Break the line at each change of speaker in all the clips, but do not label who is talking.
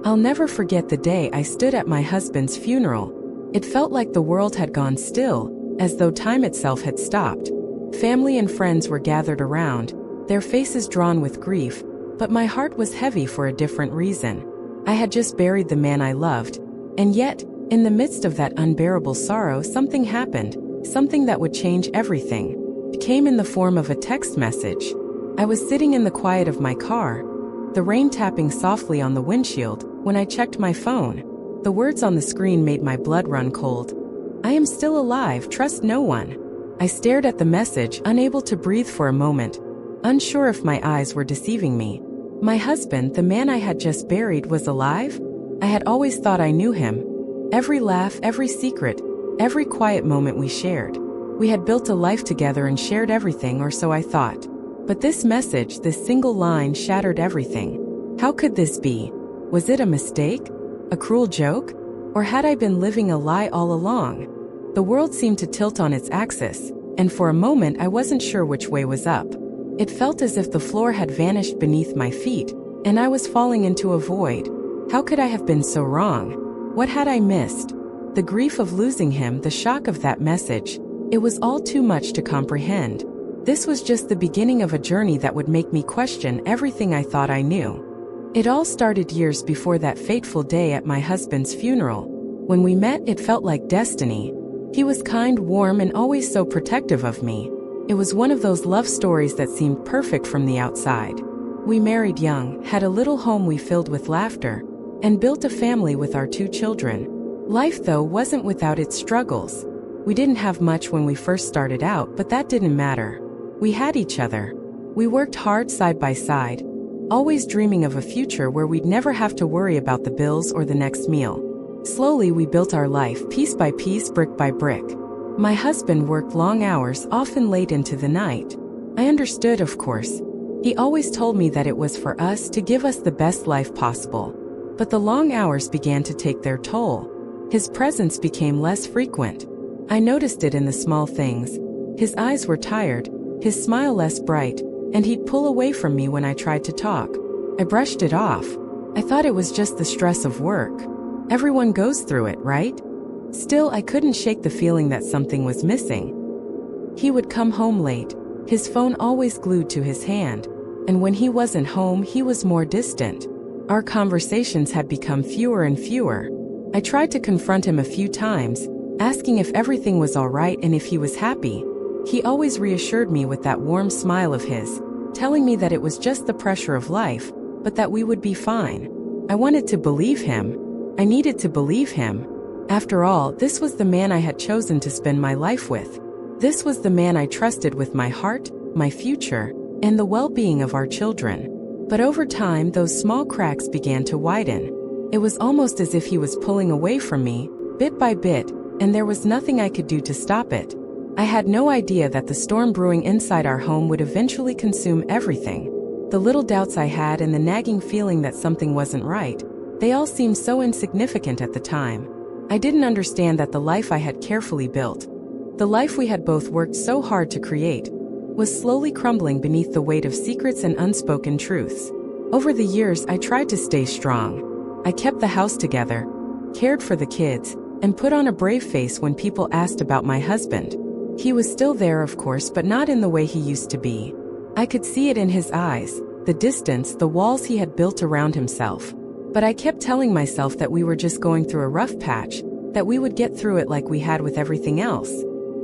I'll never forget the day I stood at my husband's funeral. It felt like the world had gone still, as though time itself had stopped. Family and friends were gathered around, their faces drawn with grief, but my heart was heavy for a different reason. I had just buried the man I loved, and yet, in the midst of that unbearable sorrow, something happened, something that would change everything. It came in the form of a text message. I was sitting in the quiet of my car, the rain tapping softly on the windshield, when I checked my phone. The words on the screen made my blood run cold. "I am still alive, trust no one." I stared at the message, unable to breathe for a moment, unsure if my eyes were deceiving me. My husband, the man I had just buried, was alive? I had always thought I knew him. Every laugh, every secret, every quiet moment we shared. We had built a life together and shared everything, or so I thought. But this message, this single line, shattered everything. How could this be? Was it a mistake? A cruel joke? Or had I been living a lie all along? The world seemed to tilt on its axis, and for a moment I wasn't sure which way was up. It felt as if the floor had vanished beneath my feet, and I was falling into a void. How could I have been so wrong? What had I missed? The grief of losing him, the shock of that message, it was all too much to comprehend. This was just the beginning of a journey that would make me question everything I thought I knew. It all started years before that fateful day at my husband's funeral. When we met, it felt like destiny. He was kind, warm, and always so protective of me. It was one of those love stories that seemed perfect from the outside. We married young, had a little home we filled with laughter, and built a family with our 2 children. Life, though, wasn't without its struggles. We didn't have much when we first started out, but that didn't matter. We had each other. We worked hard side by side, always dreaming of a future where we'd never have to worry about the bills or the next meal. Slowly we built our life, piece by piece, brick by brick. My husband worked long hours, often late into the night. I understood, of course. He always told me that it was for us, to give us the best life possible. But the long hours began to take their toll. His presence became less frequent. I noticed it in the small things. His eyes were tired, his smile less bright, and he'd pull away from me when I tried to talk. I brushed it off. I thought it was just the stress of work. Everyone goes through it, right? Still, I couldn't shake the feeling that something was missing. He would come home late, his phone always glued to his hand, and when he wasn't home, he was more distant. Our conversations had become fewer and fewer. I tried to confront him a few times, asking if everything was all right and if he was happy. He always reassured me with that warm smile of his, telling me that it was just the pressure of life, but that we would be fine. I wanted to believe him. I needed to believe him. After all, this was the man I had chosen to spend my life with. This was the man I trusted with my heart, my future, and the well-being of our children. But over time, those small cracks began to widen. It was almost as if he was pulling away from me, bit by bit, and there was nothing I could do to stop it. I had no idea that the storm brewing inside our home would eventually consume everything. The little doubts I had and the nagging feeling that something wasn't right, they all seemed so insignificant at the time. I didn't understand that the life I had carefully built, the life we had both worked so hard to create, was slowly crumbling beneath the weight of secrets and unspoken truths. Over the years, I tried to stay strong. I kept the house together, cared for the kids, and put on a brave face when people asked about my husband. He was still there, of course, but not in the way he used to be. I could see it in his eyes, the distance, the walls he had built around himself. But I kept telling myself that we were just going through a rough patch, that we would get through it like we had with everything else.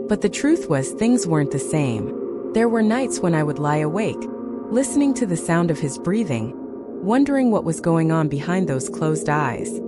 But the truth was, things weren't the same. There were nights when I would lie awake, listening to the sound of his breathing, wondering what was going on behind those closed eyes.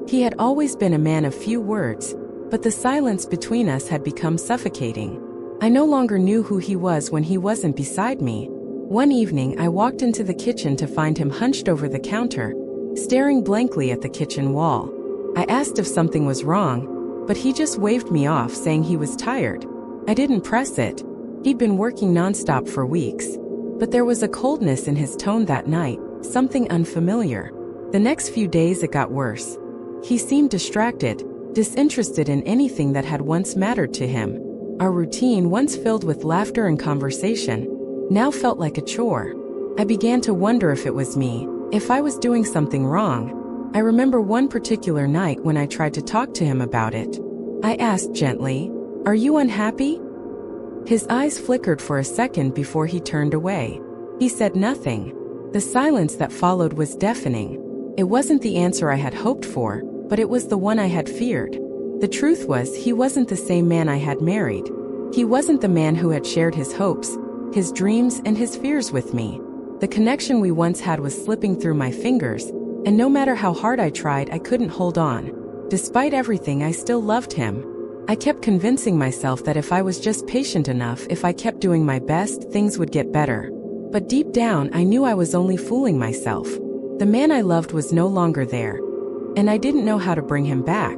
He had always been a man of few words, but the silence between us had become suffocating. I no longer knew who he was when he wasn't beside me. One evening, I walked into the kitchen to find him hunched over the counter, staring blankly at the kitchen wall. I asked if something was wrong, but he just waved me off, saying he was tired. I didn't press it. He'd been working nonstop for weeks. But there was a coldness in his tone that night, something unfamiliar. The next few days it got worse. He seemed distracted, disinterested in anything that had once mattered to him. Our routine, once filled with laughter and conversation, now felt like a chore. I began to wonder if it was me, if I was doing something wrong. I remember one particular night when I tried to talk to him about it. I asked gently, "Are you unhappy?" His eyes flickered for a second before he turned away. He said nothing. The silence that followed was deafening. It wasn't the answer I had hoped for, but it was the one I had feared. The truth was, he wasn't the same man I had married. He wasn't the man who had shared his hopes, his dreams, and his fears with me. The connection we once had was slipping through my fingers, and no matter how hard I tried, I couldn't hold on. Despite everything, I still loved him. I kept convincing myself that if I was just patient enough, if I kept doing my best, things would get better. But deep down, I knew I was only fooling myself. The man I loved was no longer there, and I didn't know how to bring him back.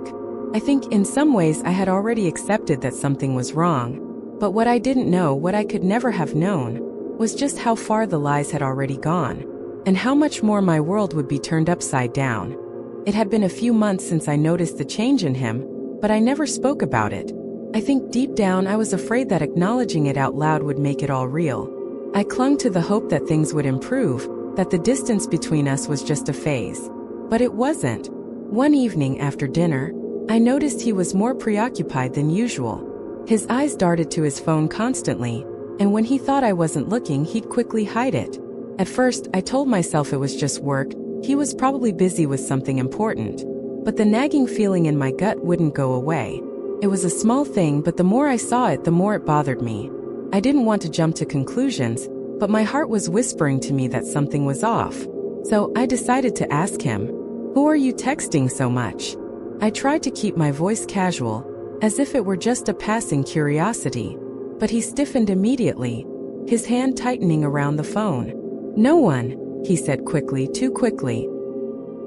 I think in some ways I had already accepted that something was wrong, but what I didn't know, what I could never have known, was just how far the lies had already gone, and how much more my world would be turned upside down. It had been a few months since I noticed the change in him, but I never spoke about it. I think deep down I was afraid that acknowledging it out loud would make it all real. I clung to the hope that things would improve, that the distance between us was just a phase. But it wasn't. One evening after dinner, I noticed he was more preoccupied than usual. His eyes darted to his phone constantly, and when he thought I wasn't looking, he'd quickly hide it. At first, I told myself it was just work, he was probably busy with something important. But the nagging feeling in my gut wouldn't go away. It was a small thing, but the more I saw it, the more it bothered me. I didn't want to jump to conclusions, but my heart was whispering to me that something was off. So I decided to ask him, "Who are you texting so much?" I tried to keep my voice casual, as if it were just a passing curiosity, but he stiffened immediately, his hand tightening around the phone. "No one," he said quickly, too quickly.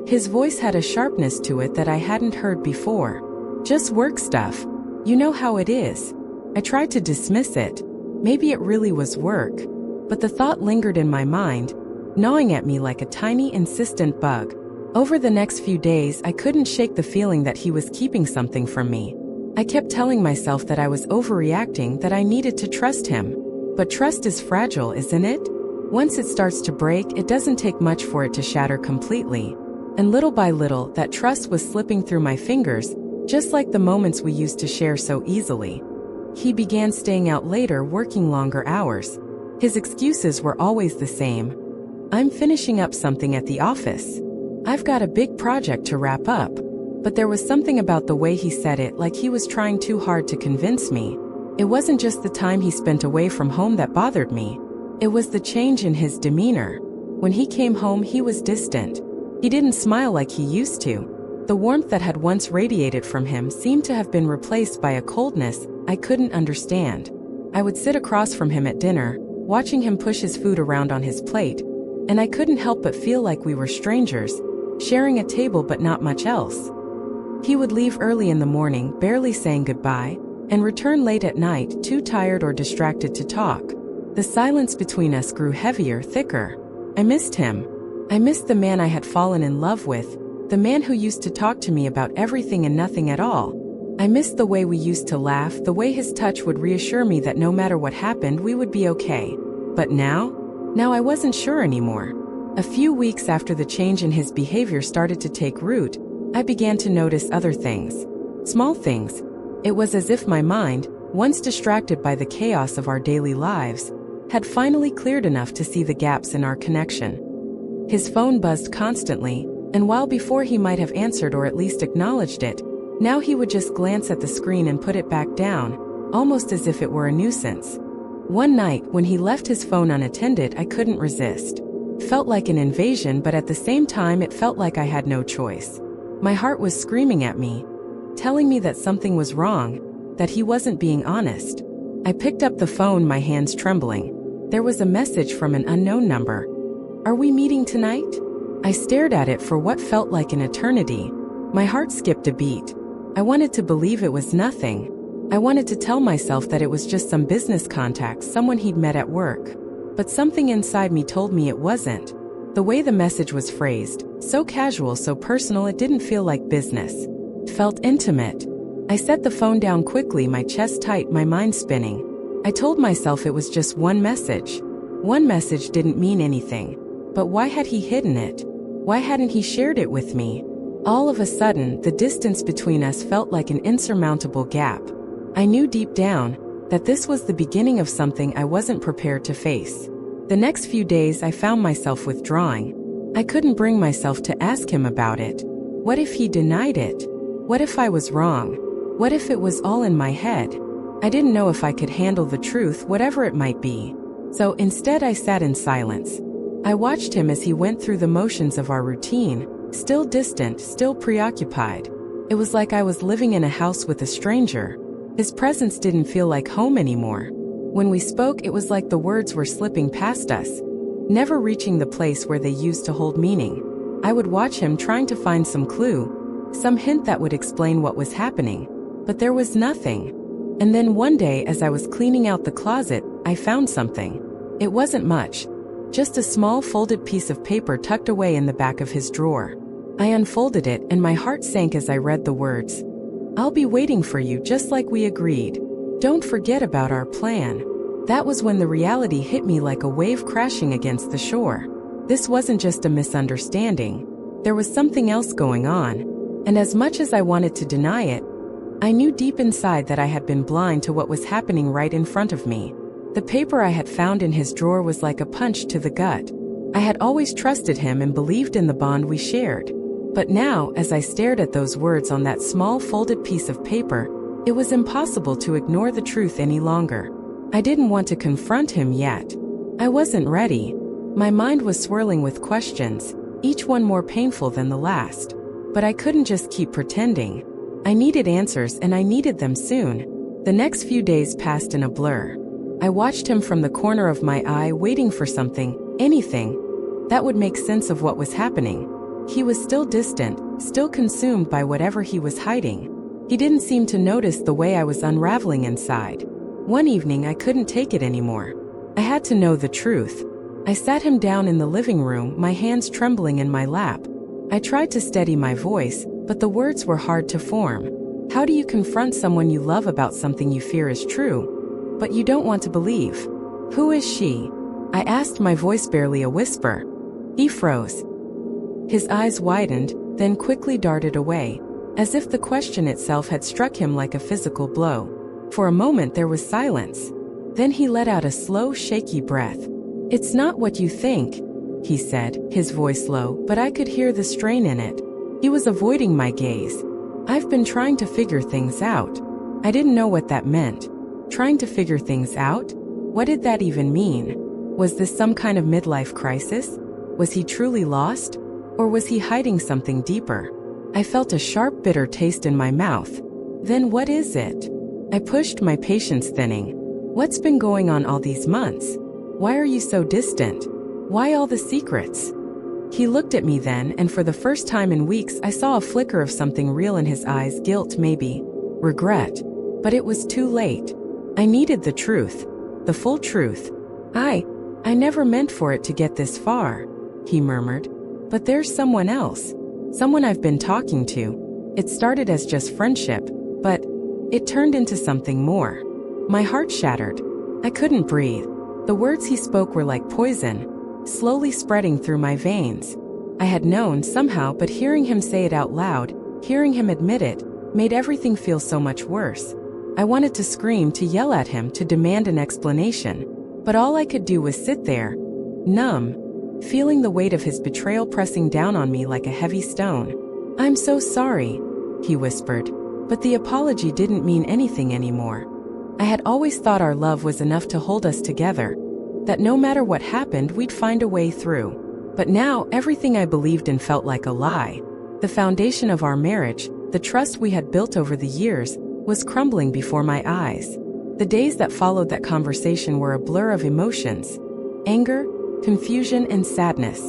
His voice had a sharpness to it that I hadn't heard before. "Just work stuff. You know how it is." I tried to dismiss it. Maybe it really was work. But the thought lingered in my mind, gnawing at me like a tiny, insistent bug. Over the next few days, I couldn't shake the feeling that he was keeping something from me. I kept telling myself that I was overreacting, that I needed to trust him. But trust is fragile, isn't it? Once it starts to break, it doesn't take much for it to shatter completely. And little by little, that trust was slipping through my fingers, just like the moments we used to share so easily. He began staying out later, working longer hours. His excuses were always the same. "I'm finishing up something at the office. I've got a big project to wrap up." But there was something about the way he said it, like he was trying too hard to convince me. It wasn't just the time he spent away from home that bothered me. It was the change in his demeanor. When he came home, he was distant. He didn't smile like he used to. The warmth that had once radiated from him seemed to have been replaced by a coldness I couldn't understand. I would sit across from him at dinner, watching him push his food around on his plate, and I couldn't help but feel like we were strangers, sharing a table but not much else. He would leave early in the morning, barely saying goodbye, and return late at night, too tired or distracted to talk. The silence between us grew heavier, thicker. I missed him. I missed the man I had fallen in love with, the man who used to talk to me about everything and nothing at all. I missed the way we used to laugh, the way his touch would reassure me that no matter what happened, we would be okay. But now I wasn't sure anymore. A few weeks after the change in his behavior started to take root, I began to notice other things. Small things. It was as if my mind, once distracted by the chaos of our daily lives, had finally cleared enough to see the gaps in our connection. His phone buzzed constantly, and while before he might have answered or at least acknowledged it, now he would just glance at the screen and put it back down, almost as if it were a nuisance. One night, when he left his phone unattended, I couldn't resist. Felt like an invasion, but at the same time it felt like I had no choice. My heart was screaming at me, telling me that something was wrong, that he wasn't being honest. I picked up the phone, my hands trembling. There was a message from an unknown number. "Are we meeting tonight?" I stared at it for what felt like an eternity. My heart skipped a beat. I wanted to believe it was nothing. I wanted to tell myself that it was just some business contact, someone he'd met at work. But something inside me told me it wasn't. The way the message was phrased, so casual, so personal, it didn't feel like business. It felt intimate. I set the phone down quickly, my chest tight, my mind spinning. I told myself it was just one message. One message didn't mean anything. But why had he hidden it? Why hadn't he shared it with me? All of a sudden, the distance between us felt like an insurmountable gap. I knew deep down that this was the beginning of something I wasn't prepared to face. The next few days I found myself withdrawing. I couldn't bring myself to ask him about it. What if he denied it? What if I was wrong? What if it was all in my head? I didn't know if I could handle the truth, whatever it might be. So instead I sat in silence. I watched him as he went through the motions of our routine, still distant, still preoccupied. It was like I was living in a house with a stranger. His presence didn't feel like home anymore. When we spoke, it was like the words were slipping past us, never reaching the place where they used to hold meaning. I would watch him trying to find some clue, some hint that would explain what was happening, but there was nothing. And then one day, as I was cleaning out the closet, I found something. It wasn't much, just a small folded piece of paper tucked away in the back of his drawer. I unfolded it and my heart sank as I read the words. "I'll be waiting for you just like we agreed. Don't forget about our plan." That was when the reality hit me like a wave crashing against the shore. This wasn't just a misunderstanding. There was something else going on. And as much as I wanted to deny it, I knew deep inside that I had been blind to what was happening right in front of me. The paper I had found in his drawer was like a punch to the gut. I had always trusted him and believed in the bond we shared. But now, as I stared at those words on that small folded piece of paper, it was impossible to ignore the truth any longer. I didn't want to confront him yet. I wasn't ready. My mind was swirling with questions, each one more painful than the last. But I couldn't just keep pretending. I needed answers, and I needed them soon. The next few days passed in a blur. I watched him from the corner of my eye, waiting for something, anything, that would make sense of what was happening. He was still distant, still consumed by whatever he was hiding. He didn't seem to notice the way I was unraveling inside. One evening I couldn't take it anymore. I had to know the truth. I sat him down in the living room, my hands trembling in my lap. I tried to steady my voice, but the words were hard to form. How do you confront someone you love about something you fear is true, but you don't want to believe? Who is she? I asked, my voice barely a whisper. He froze. His eyes widened, then quickly darted away, as if the question itself had struck him like a physical blow. For a moment there was silence. Then he let out a slow, shaky breath. "It's not what you think," he said, his voice low, but I could hear the strain in it. He was avoiding my gaze. "I've been trying to figure things out." I didn't know what that meant. Trying to figure things out? What did that even mean? Was this some kind of midlife crisis? Was he truly lost? Or was he hiding something deeper? I felt a sharp, bitter taste in my mouth. Then what is it? I pushed, my patience thinning. What's been going on all these months? Why are you so distant? Why all the secrets? He looked at me then, and for the first time in weeks I saw a flicker of something real in his eyes, guilt maybe, regret. But it was too late. I needed the truth, the full truth. I never meant for it to get this far," he murmured. "But there's someone else, someone I've been talking to. It started as just friendship, but it turned into something more." My heart shattered. I couldn't breathe. The words he spoke were like poison, slowly spreading through my veins. I had known somehow, but hearing him say it out loud, hearing him admit it, made everything feel so much worse. I wanted to scream, to yell at him, to demand an explanation. But all I could do was sit there, numb, feeling the weight of his betrayal pressing down on me like a heavy stone. "I'm so sorry," he whispered. But the apology didn't mean anything anymore. I had always thought our love was enough to hold us together, that no matter what happened, we'd find a way through. But now, everything I believed in felt like a lie. The foundation of our marriage, the trust we had built over the years, was crumbling before my eyes. The days that followed that conversation were a blur of emotions. Anger, confusion, and sadness.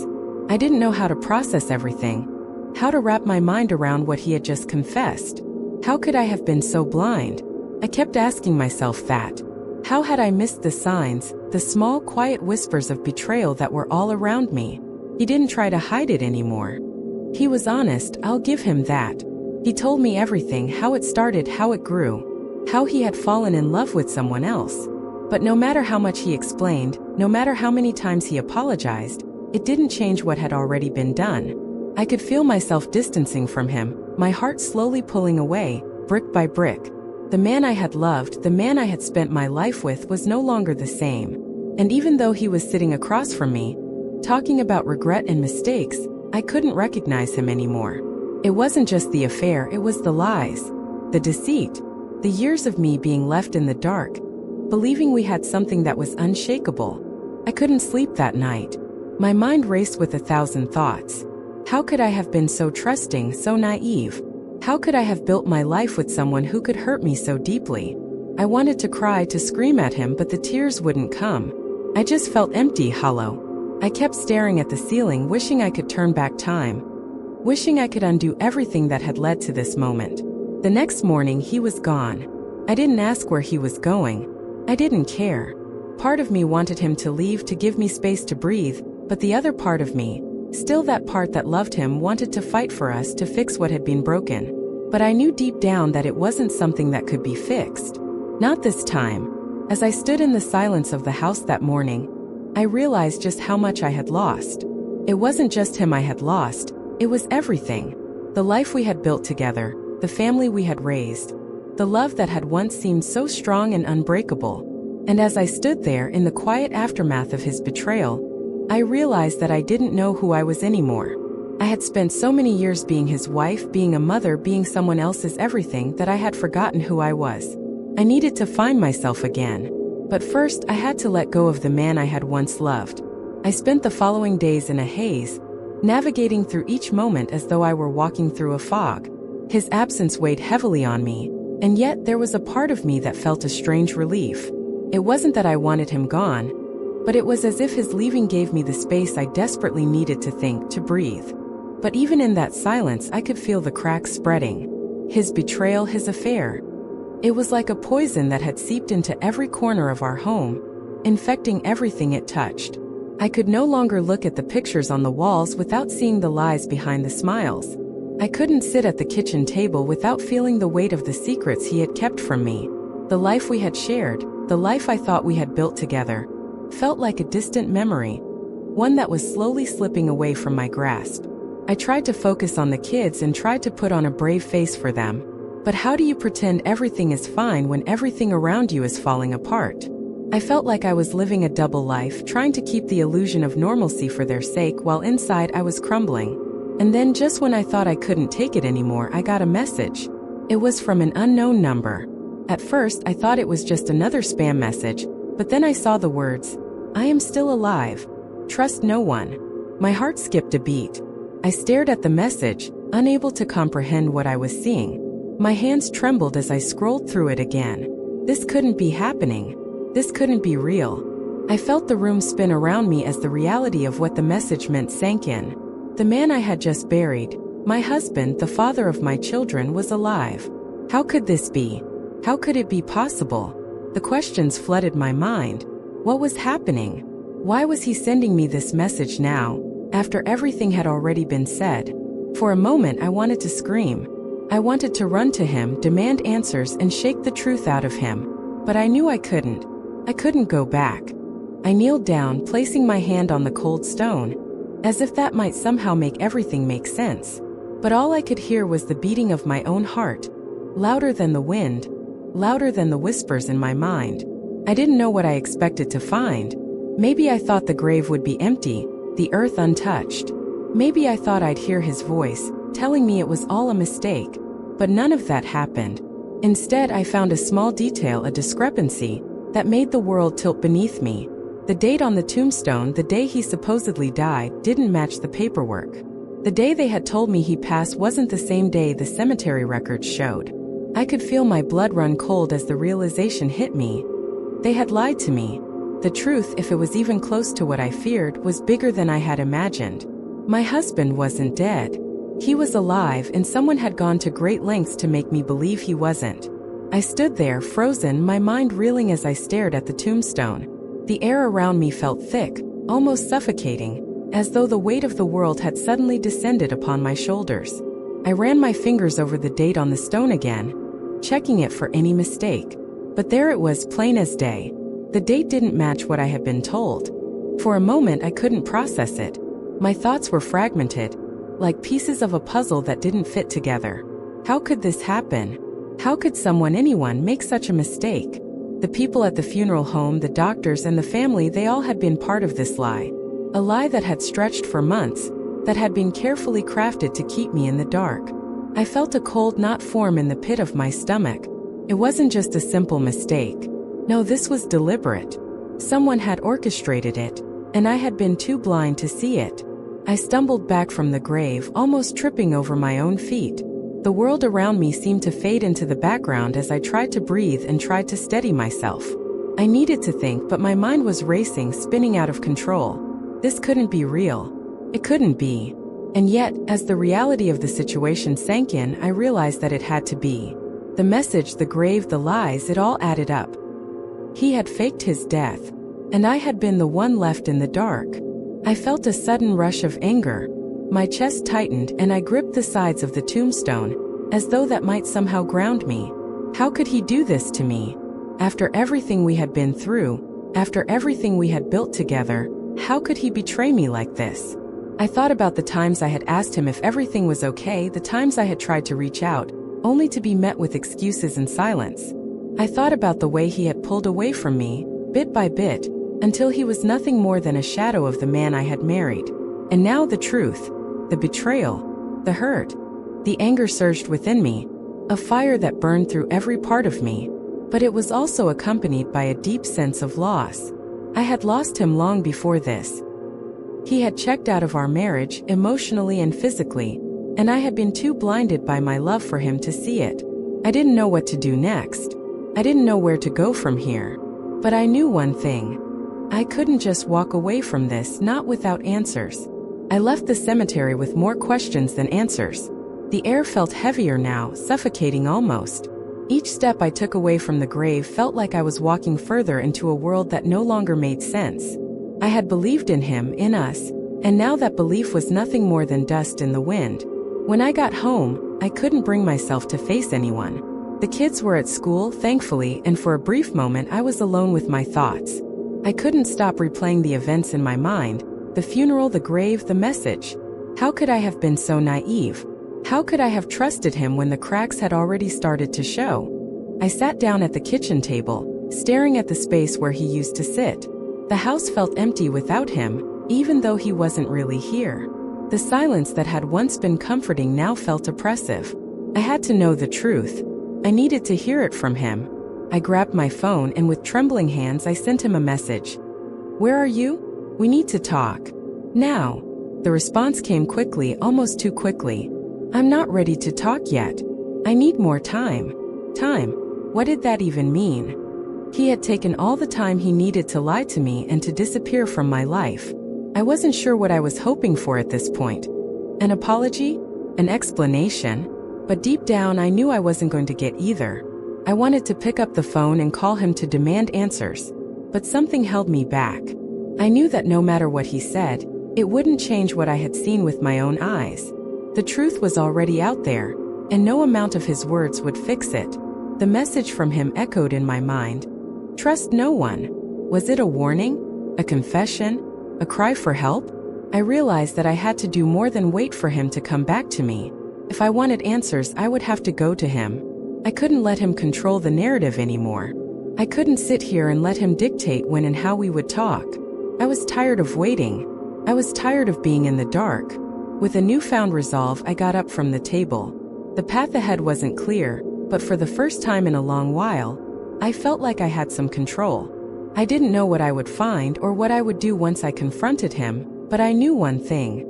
I didn't know how to process everything, how to wrap my mind around what he had just confessed. How could I have been so blind? I kept asking myself that. How had I missed the signs, the small, quiet whispers of betrayal that were all around me? He didn't try to hide it anymore. He was honest, I'll give him that. He told me everything, how it started, how it grew, how he had fallen in love with someone else. But no matter how much he explained, no matter how many times he apologized, it didn't change what had already been done. I could feel myself distancing from him, my heart slowly pulling away, brick by brick. The man I had loved, the man I had spent my life with, was no longer the same. And even though he was sitting across from me, talking about regret and mistakes, I couldn't recognize him anymore. It wasn't just the affair, it was the lies, the deceit, the years of me being left in the dark, believing we had something that was unshakable. I couldn't sleep that night. My mind raced with 1,000 thoughts. How could I have been so trusting, so naive? How could I have built my life with someone who could hurt me so deeply? I wanted to cry, to scream at him, but the tears wouldn't come. I just felt empty, hollow. I kept staring at the ceiling, wishing I could turn back time, wishing I could undo everything that had led to this moment. The next morning, he was gone. I didn't ask where he was going. I didn't care. Part of me wanted him to leave, to give me space to breathe, but the other part of me, still that part that loved him, wanted to fight for us, to fix what had been broken. But I knew deep down that it wasn't something that could be fixed. Not this time. As I stood in the silence of the house that morning, I realized just how much I had lost. It wasn't just him I had lost, it was everything. The life we had built together, the family we had raised, the love that had once seemed so strong and unbreakable. And as I stood there in the quiet aftermath of his betrayal, I realized that I didn't know who I was anymore. I had spent so many years being his wife, being a mother, being someone else's everything, that I had forgotten who I was. I needed to find myself again. But first, I had to let go of the man I had once loved. I spent the following days in a haze, navigating through each moment as though I were walking through a fog. His absence weighed heavily on me, and yet there was a part of me that felt a strange relief. It wasn't that I wanted him gone, but it was as if his leaving gave me the space I desperately needed to think, to breathe. But even in that silence, I could feel the cracks spreading. His betrayal, his affair. It was like a poison that had seeped into every corner of our home, infecting everything it touched. I could no longer look at the pictures on the walls without seeing the lies behind the smiles. I couldn't sit at the kitchen table without feeling the weight of the secrets he had kept from me. The life we had shared, the life I thought we had built together, felt like a distant memory, one that was slowly slipping away from my grasp. I tried to focus on the kids and tried to put on a brave face for them. But how do you pretend everything is fine when everything around you is falling apart? I felt like I was living a double life, trying to keep the illusion of normalcy for their sake while inside I was crumbling. And then just when I thought I couldn't take it anymore, I got a message. It was from an unknown number. At first, I thought it was just another spam message, but then I saw the words, "I am still alive. Trust no one." My heart skipped a beat. I stared at the message, unable to comprehend what I was seeing. My hands trembled as I scrolled through it again. This couldn't be happening. This couldn't be real. I felt the room spin around me as the reality of what the message meant sank in. The man I had just buried, my husband, the father of my children, was alive. How could this be? How could it be possible? The questions flooded my mind. What was happening? Why was he sending me this message now, after everything had already been said? For a moment, I wanted to scream. I wanted to run to him, demand answers, and shake the truth out of him. But I knew I couldn't. I couldn't go back. I kneeled down, placing my hand on the cold stone, as if that might somehow make everything make sense. But all I could hear was the beating of my own heart, louder than the wind, louder than the whispers in my mind. I didn't know what I expected to find. Maybe I thought the grave would be empty, the earth untouched. Maybe I thought I'd hear his voice, telling me it was all a mistake. But none of that happened. Instead, I found a small detail, a discrepancy, that made the world tilt beneath me. The date on the tombstone, the day he supposedly died, didn't match the paperwork. The day they had told me he passed wasn't the same day the cemetery records showed. I could feel my blood run cold as the realization hit me. They had lied to me. The truth, if it was even close to what I feared, was bigger than I had imagined. My husband wasn't dead. He was alive, and someone had gone to great lengths to make me believe he wasn't. I stood there, frozen, my mind reeling as I stared at the tombstone. The air around me felt thick, almost suffocating, as though the weight of the world had suddenly descended upon my shoulders. I ran my fingers over the date on the stone again, checking it for any mistake. But there it was, plain as day. The date didn't match what I had been told. For a moment, I couldn't process it. My thoughts were fragmented. like pieces of a puzzle that didn't fit together. How could this happen? How could anyone make such a mistake? The people at the funeral home, the doctors, and the family, they all had been part of this lie. A lie that had stretched for months, that had been carefully crafted to keep me in the dark. I felt a cold knot form in the pit of my stomach. It wasn't just a simple mistake. No, this was deliberate. Someone had orchestrated it, and I had been too blind to see it. I stumbled back from the grave, almost tripping over my own feet. The world around me seemed to fade into the background as I tried to breathe and tried to steady myself. I needed to think, but my mind was racing, spinning out of control. This couldn't be real. It couldn't be. And yet, as the reality of the situation sank in, I realized that it had to be. The message, the grave, the lies, it all added up. He had faked his death, and I had been the one left in the dark. I felt a sudden rush of anger. My chest tightened and I gripped the sides of the tombstone, as though that might somehow ground me. How could he do this to me? After everything we had been through, after everything we had built together, how could he betray me like this? I thought about the times I had asked him if everything was okay, the times I had tried to reach out, only to be met with excuses and silence. I thought about the way he had pulled away from me, bit by bit, until he was nothing more than a shadow of the man I had married. And now the truth. The betrayal, the hurt, the anger surged within me, a fire that burned through every part of me, but it was also accompanied by a deep sense of loss. I had lost him long before this. He had checked out of our marriage, emotionally and physically, and I had been too blinded by my love for him to see it. I didn't know what to do next. I didn't know where to go from here. But I knew one thing. I couldn't just walk away from this, not without answers. I left the cemetery with more questions than answers. The air felt heavier now, suffocating almost. Each step I took away from the grave felt like I was walking further into a world that no longer made sense. I had believed in him, in us, and now that belief was nothing more than dust in the wind. When I got home, I couldn't bring myself to face anyone. The kids were at school, thankfully, and for a brief moment I was alone with my thoughts. I couldn't stop replaying the events in my mind. The funeral, the grave, the message. How could I have been so naive? How could I have trusted him when the cracks had already started to show? I sat down at the kitchen table, staring at the space where he used to sit. The house felt empty without him, even though he wasn't really here. The silence that had once been comforting now felt oppressive. I had to know the truth. I needed to hear it from him. I grabbed my phone and with trembling hands I sent him a message. "Where are you? We need to talk. Now." The response came quickly, almost too quickly. "I'm not ready to talk yet. I need more time." Time? What did that even mean? He had taken all the time he needed to lie to me and to disappear from my life. I wasn't sure what I was hoping for at this point. An apology? An explanation? But deep down I knew I wasn't going to get either. I wanted to pick up the phone and call him to demand answers. But something held me back. I knew that no matter what he said, it wouldn't change what I had seen with my own eyes. The truth was already out there, and no amount of his words would fix it. The message from him echoed in my mind. Trust no one. Was it a warning? A confession? A cry for help? I realized that I had to do more than wait for him to come back to me. If I wanted answers, I would have to go to him. I couldn't let him control the narrative anymore. I couldn't sit here and let him dictate when and how we would talk. I was tired of waiting. I was tired of being in the dark. With a newfound resolve, I got up from the table. The path ahead wasn't clear, but for the first time in a long while, I felt like I had some control. I didn't know what I would find or what I would do once I confronted him, but I knew one thing.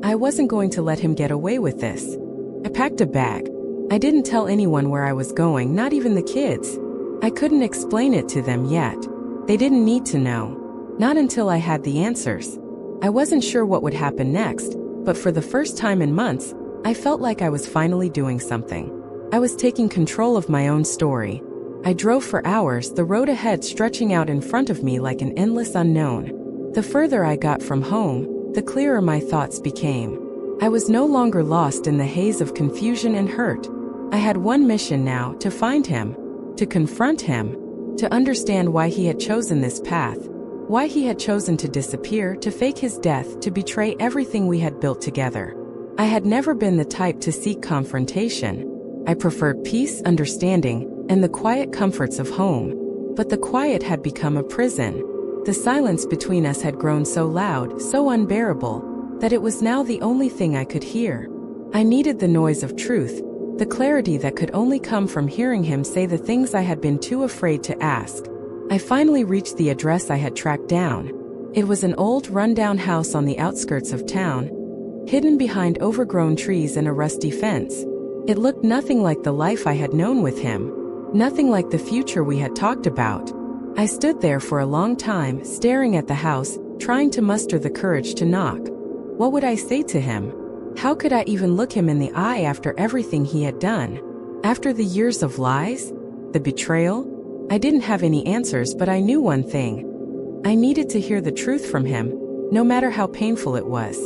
I wasn't going to let him get away with this. I packed a bag. I didn't tell anyone where I was going, not even the kids. I couldn't explain it to them yet. They didn't need to know. Not until I had the answers. I wasn't sure what would happen next, but for the first time in months, I felt like I was finally doing something. I was taking control of my own story. I drove for hours, the road ahead stretching out in front of me like an endless unknown. The further I got from home, the clearer my thoughts became. I was no longer lost in the haze of confusion and hurt. I had one mission now, to find him, to confront him, to understand why he had chosen this path, why he had chosen to disappear, to fake his death, to betray everything we had built together. I had never been the type to seek confrontation. I preferred peace, understanding, and the quiet comforts of home. But the quiet had become a prison. The silence between us had grown so loud, so unbearable, that it was now the only thing I could hear. I needed the noise of truth, the clarity that could only come from hearing him say the things I had been too afraid to ask. I finally reached the address I had tracked down. It was an old, rundown house on the outskirts of town, hidden behind overgrown trees and a rusty fence. It looked nothing like the life I had known with him, nothing like the future we had talked about. I stood there for a long time, staring at the house, trying to muster the courage to knock. What would I say to him? How could I even look him in the eye after everything he had done? After the years of lies? The betrayal? I didn't have any answers, but I knew one thing. I needed to hear the truth from him, no matter how painful it was.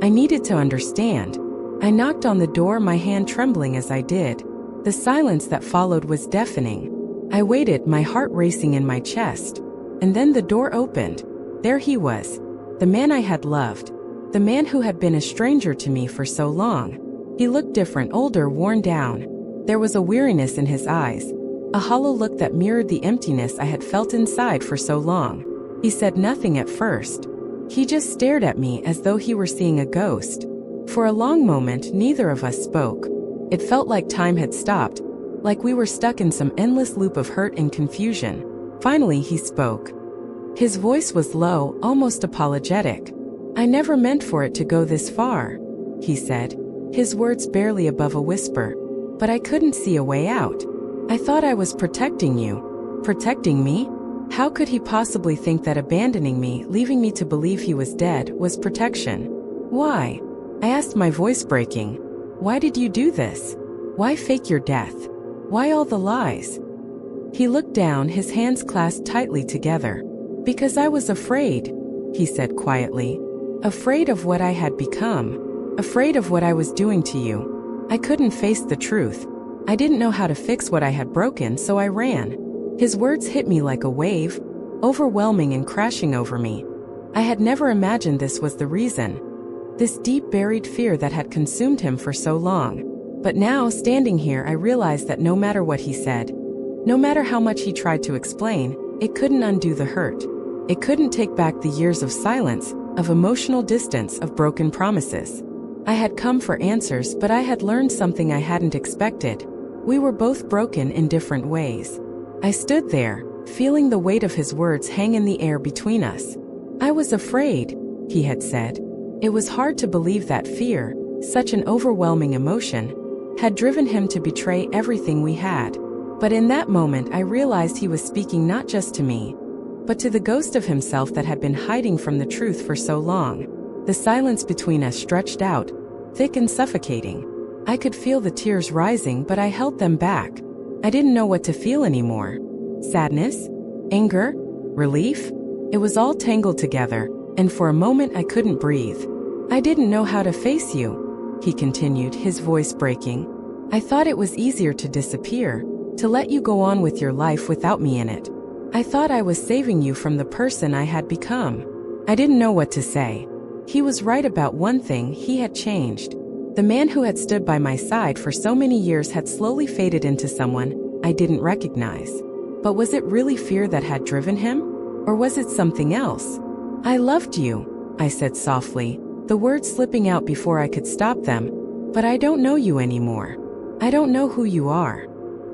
I needed to understand. I knocked on the door, my hand trembling as I did. The silence that followed was deafening. I waited, my heart racing in my chest. And then the door opened. There he was. The man I had loved. The man who had been a stranger to me for so long. He looked different, older, worn down. There was a weariness in his eyes, a hollow look that mirrored the emptiness I had felt inside for so long. He said nothing at first. He just stared at me as though he were seeing a ghost. For a long moment, neither of us spoke. It felt like time had stopped, like we were stuck in some endless loop of hurt and confusion. Finally, he spoke. His voice was low, almost apologetic. "I never meant for it to go this far," he said, his words barely above a whisper. "But I couldn't see a way out. I thought I was protecting you." Protecting me? How could he possibly think that abandoning me, leaving me to believe he was dead, was protection? "Why?" I asked, my voice breaking. "Why did you do this? Why fake your death? Why all the lies?" He looked down, his hands clasped tightly together. "Because I was afraid," he said quietly. "Afraid of what I had become. Afraid of what I was doing to you. I couldn't face the truth. I didn't know how to fix what I had broken, so I ran." His words hit me like a wave, overwhelming and crashing over me. I had never imagined this was the reason. This deep buried fear that had consumed him for so long. But now, standing here, I realized that no matter what he said, no matter how much he tried to explain, it couldn't undo the hurt. It couldn't take back the years of silence, of emotional distance, of broken promises. I had come for answers, but I had learned something I hadn't expected. We were both broken in different ways. I stood there, feeling the weight of his words hang in the air between us. "I was afraid," he had said. It was hard to believe that fear, such an overwhelming emotion, had driven him to betray everything we had. But in that moment I realized he was speaking not just to me, but to the ghost of himself that had been hiding from the truth for so long. The silence between us stretched out, thick and suffocating. I could feel the tears rising, but I held them back. I didn't know what to feel anymore. Sadness? Anger? Relief? It was all tangled together, and for a moment I couldn't breathe. "I didn't know how to face you," he continued, his voice breaking. "I thought it was easier to disappear, to let you go on with your life without me in it. I thought I was saving you from the person I had become." I didn't know what to say. He was right about one thing: he had changed. The man who had stood by my side for so many years had slowly faded into someone I didn't recognize. But was it really fear that had driven him? Or was it something else? "I loved you," I said softly, the words slipping out before I could stop them. "But I don't know you anymore. I don't know who you are."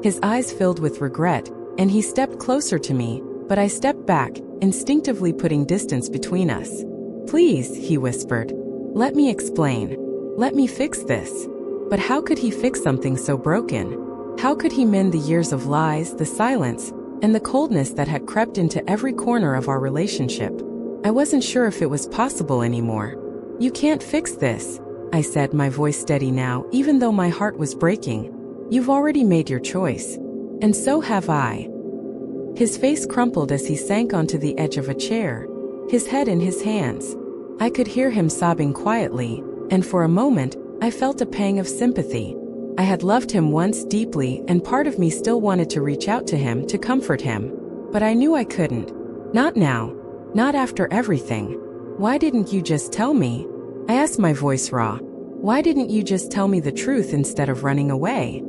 His eyes filled with regret, and he stepped closer to me, but I stepped back, instinctively putting distance between us. "Please," he whispered. "Let me explain. Let me fix this." But how could he fix something so broken? How could he mend the years of lies, the silence, and the coldness that had crept into every corner of our relationship? I wasn't sure if it was possible anymore. "You can't fix this," I said, my voice steady now, even though my heart was breaking. "You've already made your choice. And so have I." His face crumpled as he sank onto the edge of a chair, his head in his hands. I could hear him sobbing quietly, and for a moment, I felt a pang of sympathy. I had loved him once deeply, and part of me still wanted to reach out to him, to comfort him. But I knew I couldn't. Not now. Not after everything. "Why didn't you just tell me?" I asked, my voice raw. Why didn't you just tell me the truth instead of running away?"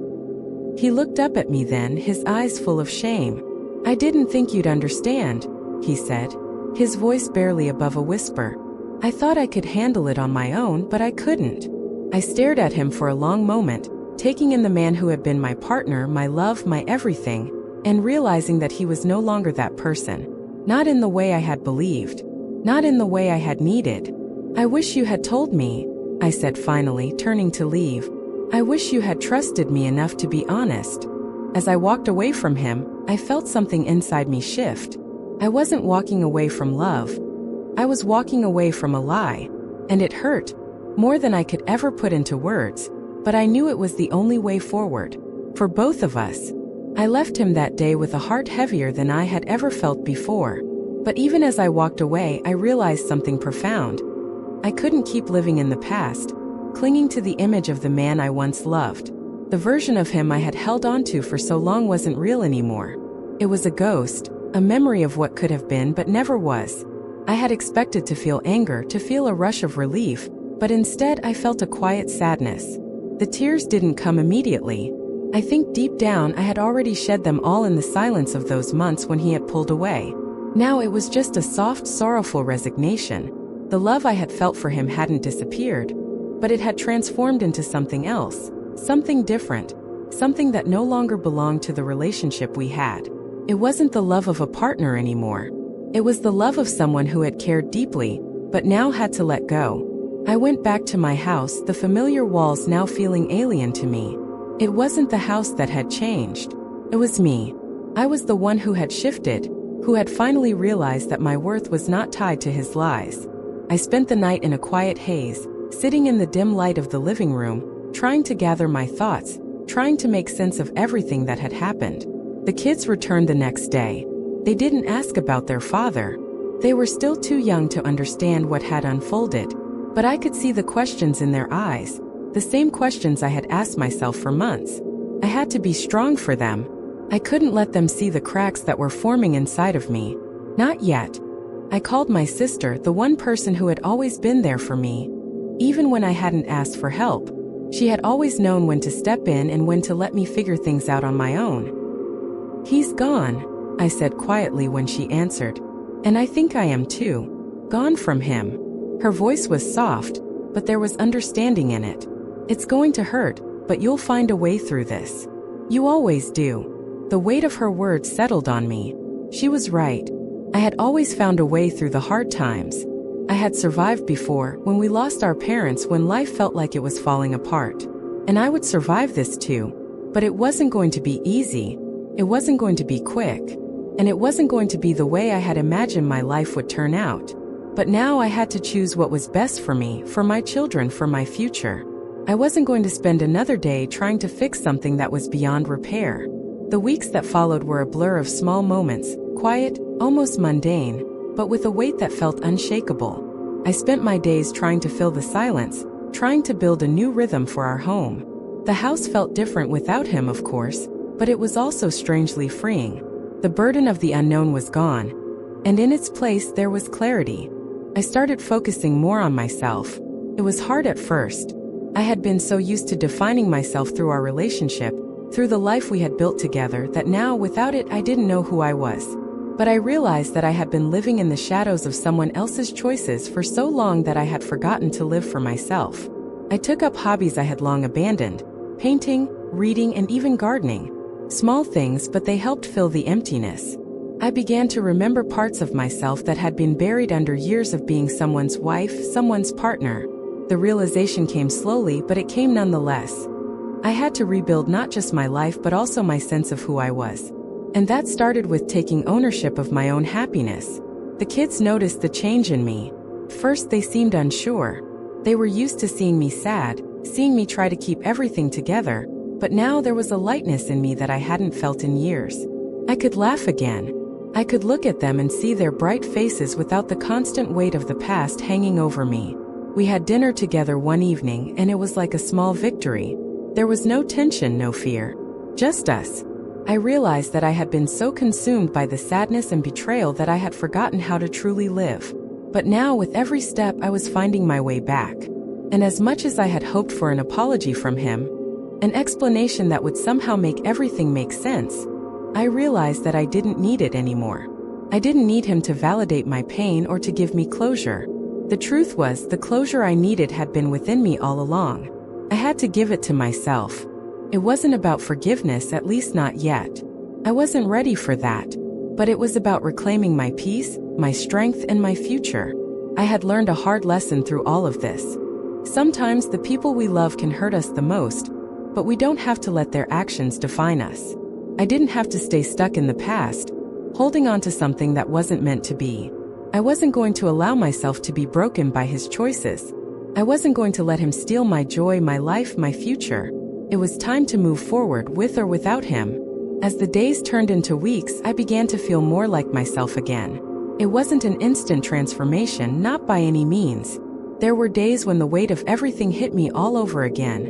He looked up at me then, his eyes full of shame. "I didn't think you'd understand," he said, his voice barely above a whisper. "I thought I could handle it on my own, but I couldn't." I stared at him for a long moment, taking in the man who had been my partner, my love, my everything, and realizing that he was no longer that person. Not in the way I had believed. Not in the way I had needed. "I wish you had told me," I said finally, turning to leave. "I wish you had trusted me enough to be honest." As I walked away from him, I felt something inside me shift. I wasn't walking away from love. I was walking away from a lie. And it hurt, more than I could ever put into words, but I knew it was the only way forward. For both of us. I left him that day with a heart heavier than I had ever felt before. But even as I walked away, I realized something profound. I couldn't keep living in the past, clinging to the image of the man I once loved. The version of him I had held onto for so long wasn't real anymore. It was a ghost, a memory of what could have been but never was. I had expected to feel anger, to feel a rush of relief, but instead I felt a quiet sadness. The tears didn't come immediately. I think deep down I had already shed them all in the silence of those months when he had pulled away. Now it was just a soft, sorrowful resignation. The love I had felt for him hadn't disappeared, but it had transformed into something else, something different, something that no longer belonged to the relationship we had. It wasn't the love of a partner anymore. It was the love of someone who had cared deeply, but now had to let go. I went back to my house, the familiar walls now feeling alien to me. It wasn't the house that had changed. It was me. I was the one who had shifted, who had finally realized that my worth was not tied to his lies. I spent the night in a quiet haze, sitting in the dim light of the living room, trying to gather my thoughts, trying to make sense of everything that had happened. The kids returned the next day. They didn't ask about their father. They were still too young to understand what had unfolded, but I could see the questions in their eyes. The same questions I had asked myself for months. I had to be strong for them. I couldn't let them see the cracks that were forming inside of me. Not yet. I called my sister, the one person who had always been there for me. Even when I hadn't asked for help. She had always known when to step in and when to let me figure things out on my own. "He's gone," I said quietly when she answered. "And I think I am too. Gone from him." Her voice was soft, but there was understanding in it. "It's going to hurt, but you'll find a way through this. You always do." The weight of her words settled on me. She was right. I had always found a way through the hard times. I had survived before, when we lost our parents, when life felt like it was falling apart. And I would survive this too. But it wasn't going to be easy. It wasn't going to be quick. And it wasn't going to be the way I had imagined my life would turn out. But now I had to choose what was best for me, for my children, for my future. I wasn't going to spend another day trying to fix something that was beyond repair. The weeks that followed were a blur of small moments, quiet, almost mundane, but with a weight that felt unshakable. I spent my days trying to fill the silence, trying to build a new rhythm for our home. The house felt different without him, of course, but it was also strangely freeing. The burden of the unknown was gone, and in its place there was clarity. I started focusing more on myself. It was hard at first. I had been so used to defining myself through our relationship, through the life we had built together, that now, without it, I didn't know who I was. But I realized that I had been living in the shadows of someone else's choices for so long that I had forgotten to live for myself. I took up hobbies I had long abandoned: painting, reading, and even gardening. Small things, but they helped fill the emptiness. I began to remember parts of myself that had been buried under years of being someone's wife, someone's partner. The realization came slowly, but it came nonetheless. I had to rebuild not just my life but also my sense of who I was. And that started with taking ownership of my own happiness. The kids noticed the change in me. First, they seemed unsure. They were used to seeing me sad, seeing me try to keep everything together, but now there was a lightness in me that I hadn't felt in years. I could laugh again. I could look at them and see their bright faces without the constant weight of the past hanging over me. We had dinner together one evening, and it was like a small victory. There was no tension, no fear. Just us. I realized that I had been so consumed by the sadness and betrayal that I had forgotten how to truly live. But now, with every step, I was finding my way back. And as much as I had hoped for an apology from him, an explanation that would somehow make everything make sense, I realized that I didn't need it anymore. I didn't need him to validate my pain or to give me closure. The truth was, the closure I needed had been within me all along. I had to give it to myself. It wasn't about forgiveness, at least not yet. I wasn't ready for that. But it was about reclaiming my peace, my strength, and my future. I had learned a hard lesson through all of this. Sometimes the people we love can hurt us the most, but we don't have to let their actions define us. I didn't have to stay stuck in the past, holding on to something that wasn't meant to be. I wasn't going to allow myself to be broken by his choices. I wasn't going to let him steal my joy, my life, my future. It was time to move forward, with or without him. As the days turned into weeks, I began to feel more like myself again. It wasn't an instant transformation, not by any means. There were days when the weight of everything hit me all over again,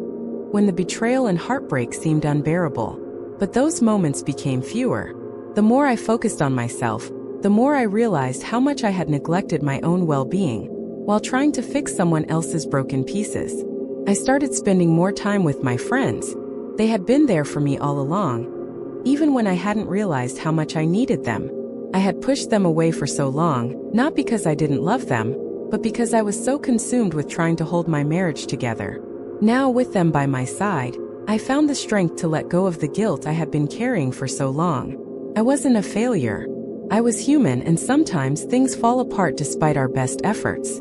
when the betrayal and heartbreak seemed unbearable. But those moments became fewer. The more I focused on myself, the more I realized how much I had neglected my own well-being, while trying to fix someone else's broken pieces. I started spending more time with my friends. They had been there for me all along, even when I hadn't realized how much I needed them. I had pushed them away for so long, not because I didn't love them, but because I was so consumed with trying to hold my marriage together. Now, with them by my side, I found the strength to let go of the guilt I had been carrying for so long. I wasn't a failure. I was human, and sometimes things fall apart despite our best efforts.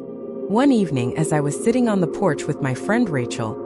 One evening, as I was sitting on the porch with my friend Rachel,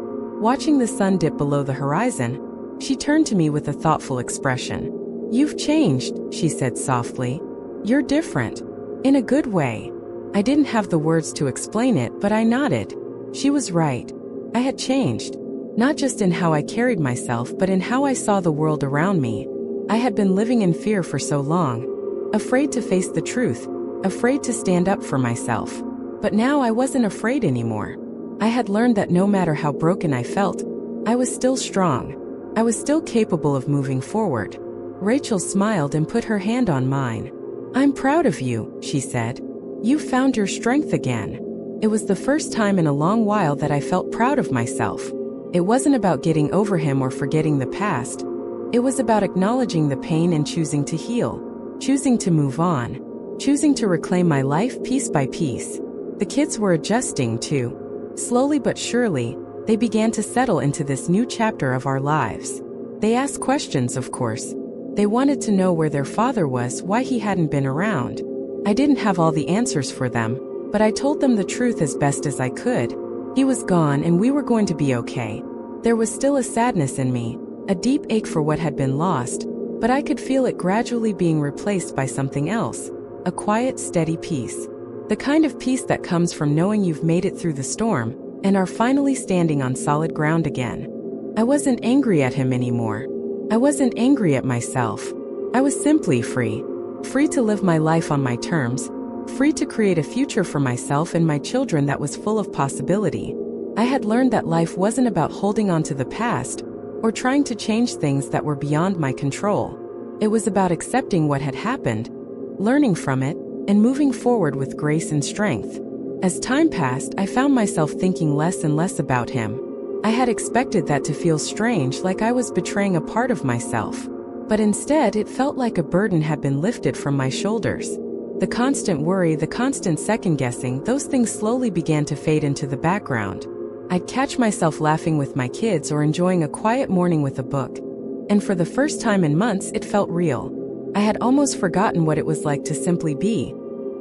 watching the sun dip below the horizon, she turned to me with a thoughtful expression. "You've changed," she said softly. "You're different. In a good way." I didn't have the words to explain it, but I nodded. She was right. I had changed. Not just in how I carried myself, but in how I saw the world around me. I had been living in fear for so long, afraid to face the truth, afraid to stand up for myself. But now I wasn't afraid anymore. I had learned that no matter how broken I felt, I was still strong. I was still capable of moving forward. Rachel smiled and put her hand on mine. "I'm proud of you," she said. "You found your strength again." It was the first time in a long while that I felt proud of myself. It wasn't about getting over him or forgetting the past. It was about acknowledging the pain and choosing to heal, choosing to move on, choosing to reclaim my life piece by piece. The kids were adjusting too. Slowly but surely, they began to settle into this new chapter of our lives. They asked questions, of course. They wanted to know where their father was, why he hadn't been around. I didn't have all the answers for them, but I told them the truth as best as I could. He was gone and we were going to be okay. There was still a sadness in me, a deep ache for what had been lost, but I could feel it gradually being replaced by something else, a quiet, steady peace. The kind of peace that comes from knowing you've made it through the storm and are finally standing on solid ground again. I wasn't angry at him anymore. I wasn't angry at myself. I was simply free. Free to live my life on my terms, free to create a future for myself and my children that was full of possibility. I had learned that life wasn't about holding on to the past or trying to change things that were beyond my control. It was about accepting what had happened, learning from it, and moving forward with grace and strength. As time passed, I found myself thinking less and less about him. I had expected that to feel strange, like I was betraying a part of myself. But instead, it felt like a burden had been lifted from my shoulders. The constant worry, the constant second-guessing, those things slowly began to fade into the background. I'd catch myself laughing with my kids or enjoying a quiet morning with a book. And for the first time in months, it felt real. I had almost forgotten what it was like to simply be.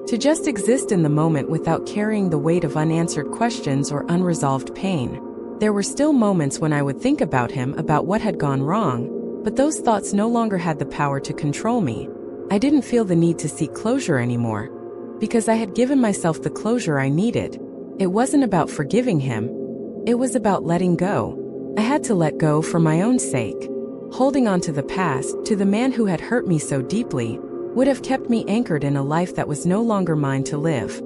To just exist in the moment without carrying the weight of unanswered questions or unresolved pain. There were still moments when I would think about him, about what had gone wrong, but those thoughts no longer had the power to control me. I didn't feel the need to seek closure anymore, because I had given myself the closure I needed. It wasn't about forgiving him. It was about letting go. I had to let go for my own sake. Holding on to the past, to the man who had hurt me so deeply, would have kept me anchored in a life that was no longer mine to live.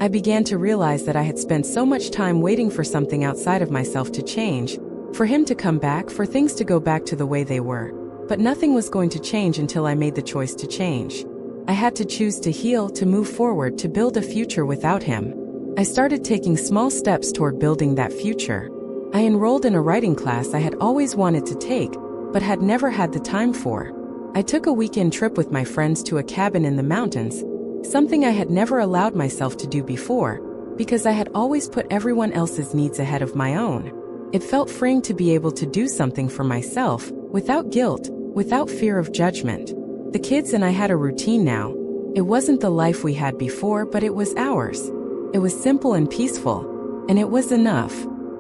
I began to realize that I had spent so much time waiting for something outside of myself to change, for him to come back, for things to go back to the way they were. But nothing was going to change until I made the choice to change. I had to choose to heal, to move forward, to build a future without him. I started taking small steps toward building that future. I enrolled in a writing class I had always wanted to take, but had never had the time for. I took a weekend trip with my friends to a cabin in the mountains, something I had never allowed myself to do before, because I had always put everyone else's needs ahead of my own. It felt freeing to be able to do something for myself, without guilt, without fear of judgment. The kids and I had a routine now. It wasn't the life we had before, but it was ours. It was simple and peaceful, and it was enough.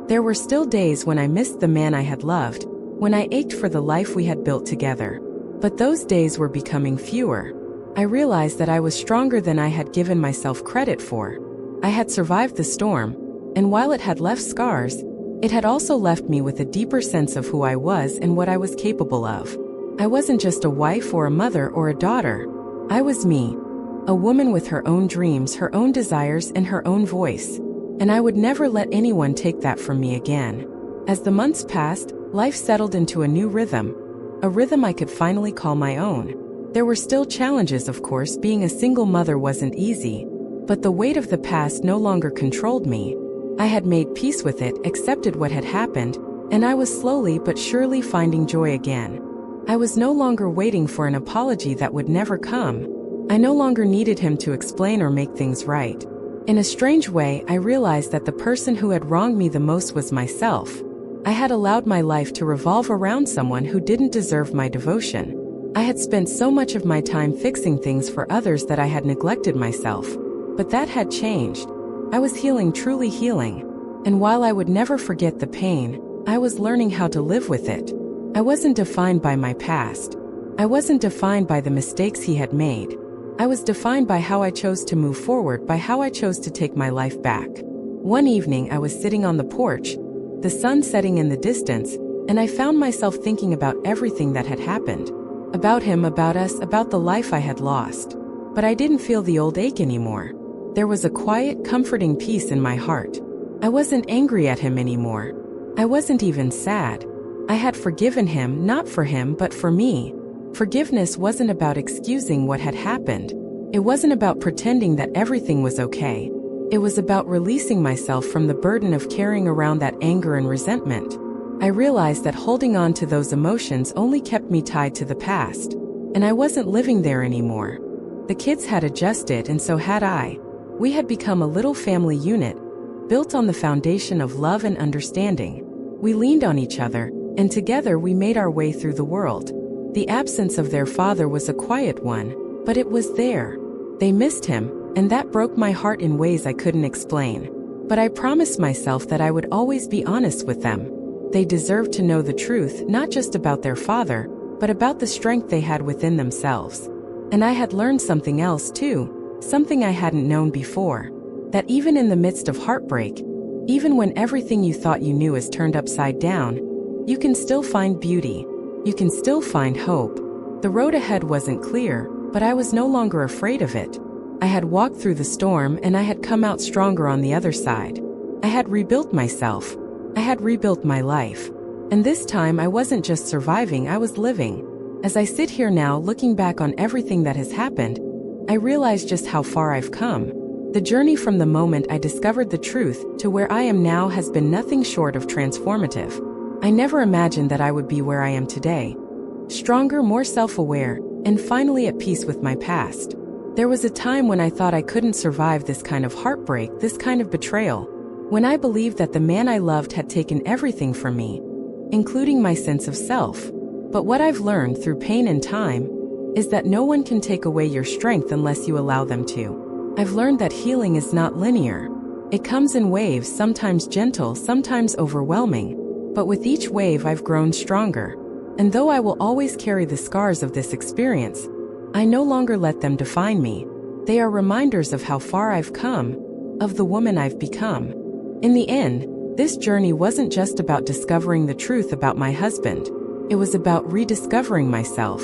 There were still days when I missed the man I had loved, when I ached for the life we had built together. But those days were becoming fewer. I realized that I was stronger than I had given myself credit for. I had survived the storm, and while it had left scars, it had also left me with a deeper sense of who I was and what I was capable of. I wasn't just a wife or a mother or a daughter. I was me, a woman with her own dreams, her own desires, and her own voice. And I would never let anyone take that from me again. As the months passed, life settled into a new rhythm, a rhythm I could finally call my own. There were still challenges, of course. Being a single mother wasn't easy, but the weight of the past no longer controlled me. I had made peace with it, accepted what had happened, and I was slowly but surely finding joy again. I was no longer waiting for an apology that would never come. I no longer needed him to explain or make things right. In a strange way, I realized that the person who had wronged me the most was myself. I had allowed my life to revolve around someone who didn't deserve my devotion. I had spent so much of my time fixing things for others that I had neglected myself. But that had changed. I was healing, truly healing. And while I would never forget the pain, I was learning how to live with it. I wasn't defined by my past. I wasn't defined by the mistakes he had made. I was defined by how I chose to move forward, by how I chose to take my life back. One evening, I was sitting on the porch, the sun setting in the distance, and I found myself thinking about everything that had happened. About him, about us, about the life I had lost. But I didn't feel the old ache anymore. There was a quiet, comforting peace in my heart. I wasn't angry at him anymore. I wasn't even sad. I had forgiven him, not for him, but for me. Forgiveness wasn't about excusing what had happened. It wasn't about pretending that everything was okay. It was about releasing myself from the burden of carrying around that anger and resentment. I realized that holding on to those emotions only kept me tied to the past, and I wasn't living there anymore. The kids had adjusted, and so had I. We had become a little family unit, built on the foundation of love and understanding. We leaned on each other, and together we made our way through the world. The absence of their father was a quiet one, but it was there. They missed him, and that broke my heart in ways I couldn't explain. But I promised myself that I would always be honest with them. They deserved to know the truth, not just about their father, but about the strength they had within themselves. And I had learned something else too, something I hadn't known before. That even in the midst of heartbreak, even when everything you thought you knew is turned upside down, you can still find beauty. You can still find hope. The road ahead wasn't clear, but I was no longer afraid of it. I had walked through the storm, and I had come out stronger on the other side. I had rebuilt myself. I had rebuilt my life. And this time I wasn't just surviving, I was living. As I sit here now, looking back on everything that has happened, I realize just how far I've come. The journey from the moment I discovered the truth to where I am now has been nothing short of transformative. I never imagined that I would be where I am today. Stronger, more self-aware, and finally at peace with my past. There was a time when I thought I couldn't survive this kind of heartbreak, this kind of betrayal, when I believed that the man I loved had taken everything from me, including my sense of self. But what I've learned through pain and time is that no one can take away your strength unless you allow them to. I've learned that healing is not linear. It comes in waves, sometimes gentle, sometimes overwhelming. But with each wave I've grown stronger. And though I will always carry the scars of this experience, I no longer let them define me. They are reminders of how far I've come, of the woman I've become. In the end, this journey wasn't just about discovering the truth about my husband. It was about rediscovering myself.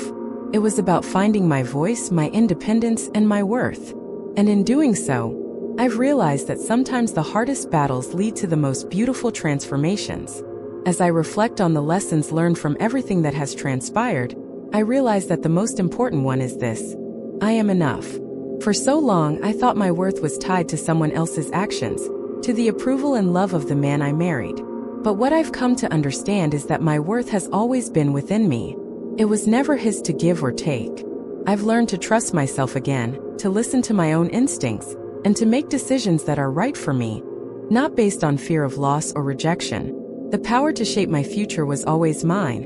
It was about finding my voice, my independence, and my worth. And in doing so, I've realized that sometimes the hardest battles lead to the most beautiful transformations. As I reflect on the lessons learned from everything that has transpired, I realize that the most important one is this: I am enough. For so long, I thought my worth was tied to someone else's actions, to the approval and love of the man I married. But what I've come to understand is that my worth has always been within me. It was never his to give or take. I've learned to trust myself again, to listen to my own instincts, and to make decisions that are right for me, not based on fear of loss or rejection. The power to shape my future was always mine.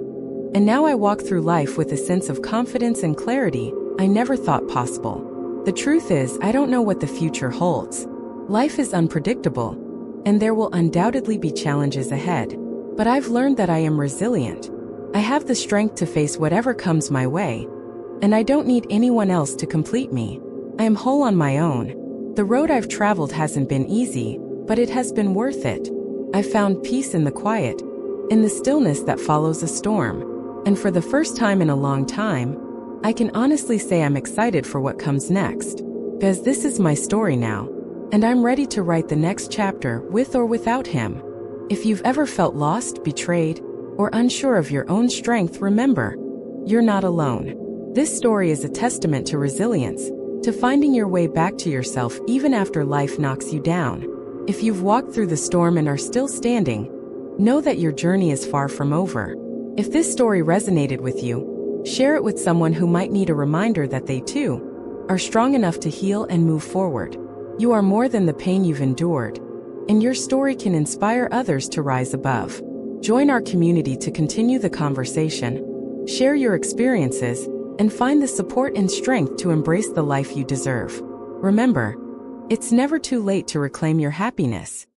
And now I walk through life with a sense of confidence and clarity I never thought possible. The truth is, I don't know what the future holds. Life is unpredictable, and there will undoubtedly be challenges ahead. But I've learned that I am resilient. I have the strength to face whatever comes my way, and I don't need anyone else to complete me. I am whole on my own. The road I've traveled hasn't been easy, but it has been worth it. I've found peace in the quiet, in the stillness that follows a storm. And for the first time in a long time, I can honestly say I'm excited for what comes next. Because this is my story now, and I'm ready to write the next chapter with or without him. If you've ever felt lost, betrayed, or unsure of your own strength, remember, you're not alone. This story is a testament to resilience, to finding your way back to yourself even after life knocks you down. If you've walked through the storm and are still standing, know that your journey is far from over. If this story resonated with you, share it with someone who might need a reminder that they too are strong enough to heal and move forward. You are more than the pain you've endured, and your story can inspire others to rise above. Join our community to continue the conversation, share your experiences, and find the support and strength to embrace the life you deserve. Remember, it's never too late to reclaim your happiness.